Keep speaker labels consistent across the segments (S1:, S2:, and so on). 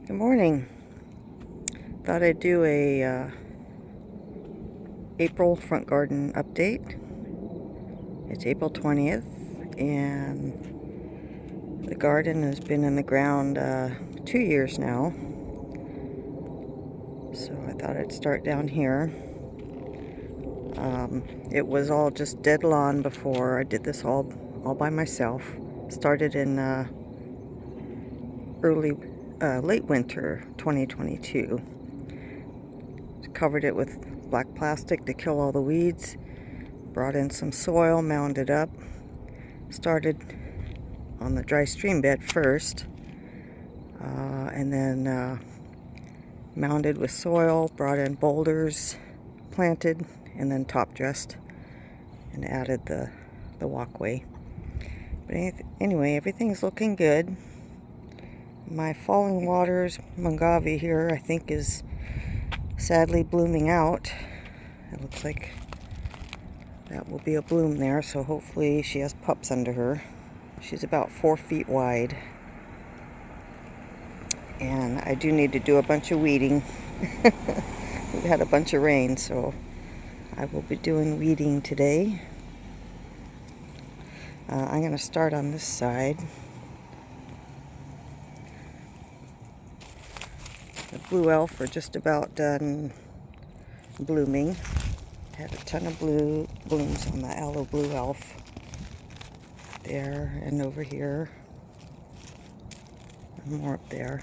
S1: Good morning. Thought I'd do a April front garden update. It's April 20th and the garden has been in the ground 2 years now. So I thought I'd start down here. It was all just dead lawn before. I did this all by myself. Started in late winter 2022. Covered it with black plastic to kill all the weeds. Brought in some soil, mounded up. Started on the dry stream bed first, and then mounded with soil. Brought in boulders, planted, and then top dressed and added the walkway. But anyway, everything's looking good. My falling waters mongave here, I think, is sadly blooming out. It looks like that will be a bloom there, so hopefully she has pups under her. She's about 4 feet wide. And I do need to do a bunch of weeding. We've had a bunch of rain, so I will be doing weeding today. I'm going to start on this side. The blue elf are just about done blooming. Had a ton of blooms on the aloe blue elf there and over here, and more up there.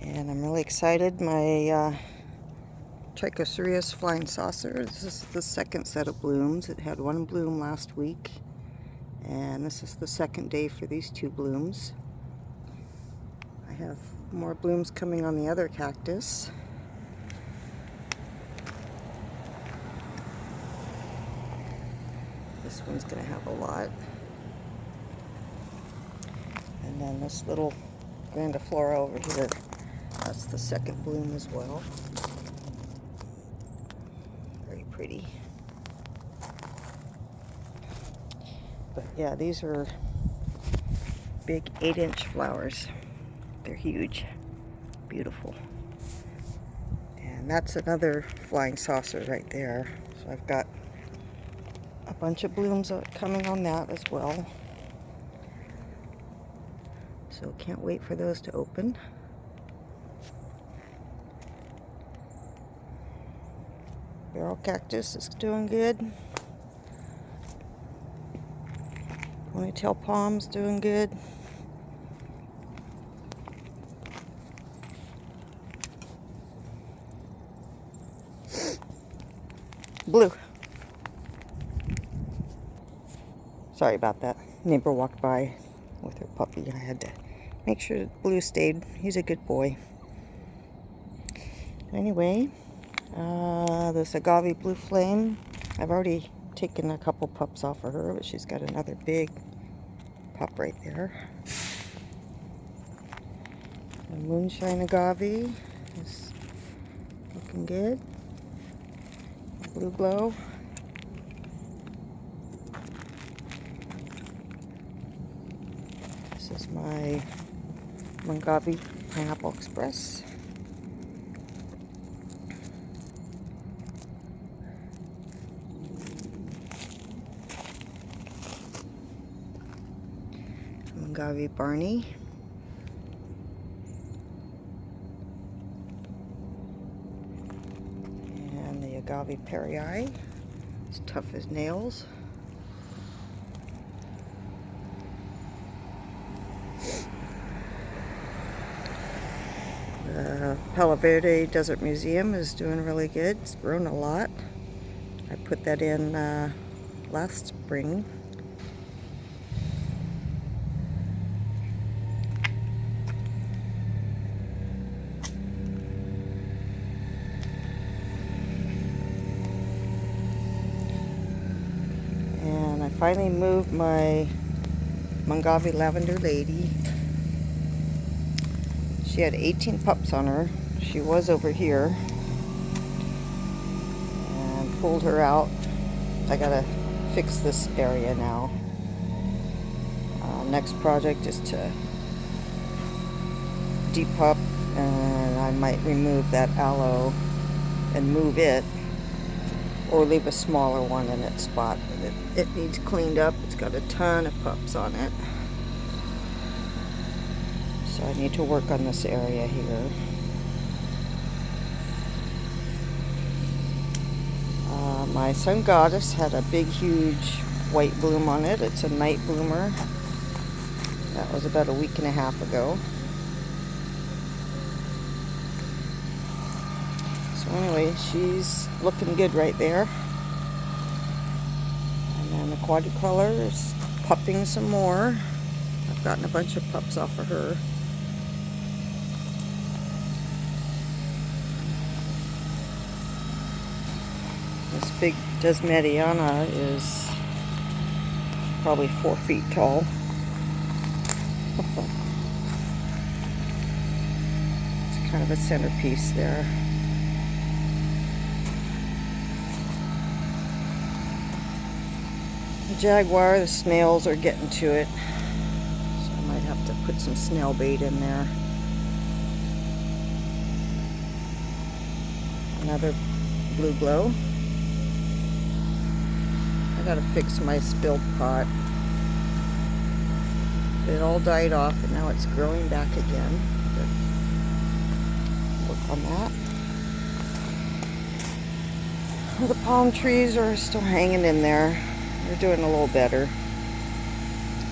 S1: And I'm really excited. My Trichocereus flying saucer, this is the second set of blooms. It had one bloom last week, and this is the second day for these 2 blooms. I have more blooms coming on the other cactus. This one's going to have a lot. And then this little grandiflora over here, that's the second bloom as well. Very pretty. But yeah, these are big 8-inch flowers. They're huge. Beautiful. And that's another flying saucer right there. So I've got a bunch of blooms coming on that as well. So can't wait for those to open. Barrel cactus is doing good. Ponytail palm's doing good. Blue. Sorry about that. Neighbor walked by with her puppy. I had to make sure Blue stayed. He's a good boy. Anyway, this agave blue flame, I've already taken a couple pups off of her, but she's got another big pup right there. The moonshine agave is looking good. Blue glow. This is my mongave pineapple express. Mongave Barney. And the agave perii. It's tough as nails. The Palo Verde Desert Museum is doing really good. It's grown a lot. I put that in last spring. And I finally moved my mongave lavender lady. She had 18 pups on her. She was over here. And pulled her out. I gotta fix this area now. Next project is to depup, and I might remove that aloe and move it, or leave a smaller one in its spot. It needs cleaned up. It's got a ton of pups on it. So I need to work on this area here. My Sun Goddess had a big, huge white bloom on it. It's a night bloomer. That was about a week and a half ago. So anyway, she's looking good right there. And then the quadricolor is pupping some more. I've gotten a bunch of pups off of her. This big Desmediana is probably 4 feet tall. It's kind of a centerpiece there. The jaguar, the snails are getting to it. So I might have to put some snail bait in there. Another blue glow. I gotta fix my spilled pot. It all died off and now it's growing back again. Work on that. Well, the palm trees are still hanging in there. They're doing a little better.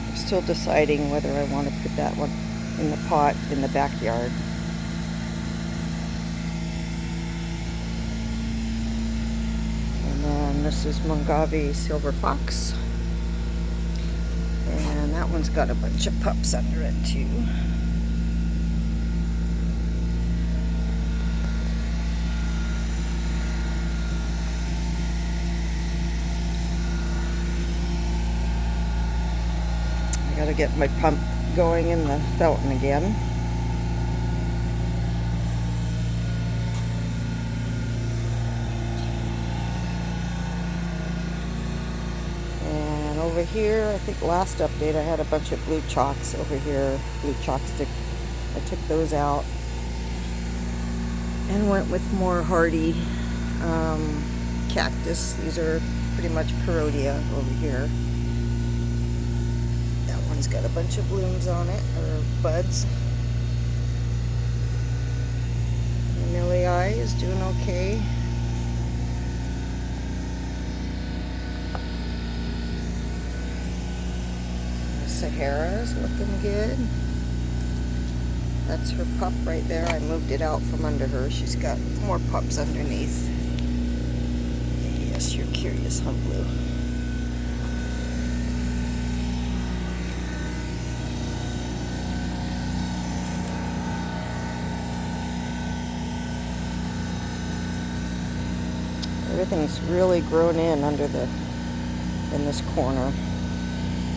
S1: I'm still deciding whether I want to put that one in the pot in the backyard. And then this is Mongave Silver Fox. And that one's got a bunch of pups under it too. I gotta get my pump going in the fountain again. And over here, I think last update I had a bunch of blue chalks over here, blue chalk stick. I took those out and went with more hardy cactus. These are pretty much Perodia over here. That one's got a bunch of blooms on it, or buds. The Millii is doing okay. The Sahara is looking good. That's her pup right there. I moved it out from under her. She's got more pups underneath. Yes, you're curious, huh, Blue? Everything's really grown in in this corner.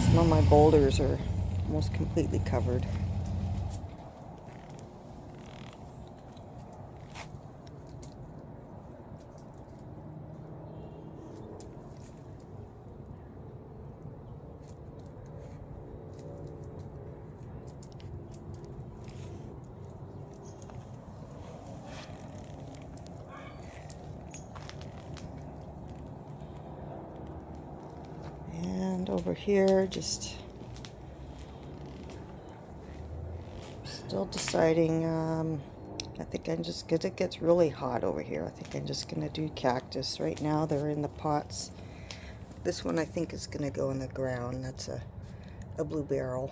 S1: Some of my boulders are almost completely covered. And over here, just still deciding. I think I'm just, because it gets really hot over here, I think I'm just going to do cactus. Right now they're in the pots. This one I think is going to go in the ground. That's a blue beryl.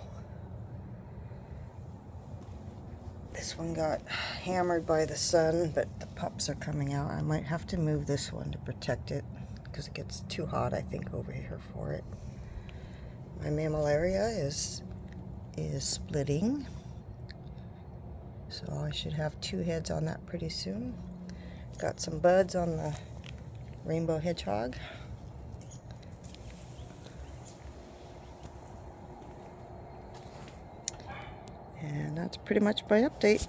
S1: This one got hammered by the sun, but the pups are coming out. I might have to move this one to protect it because it gets too hot, I think, over here for it. My mammillaria is splitting, so I should have 2 heads on that pretty soon. Got some buds on the rainbow hedgehog. And that's pretty much my update.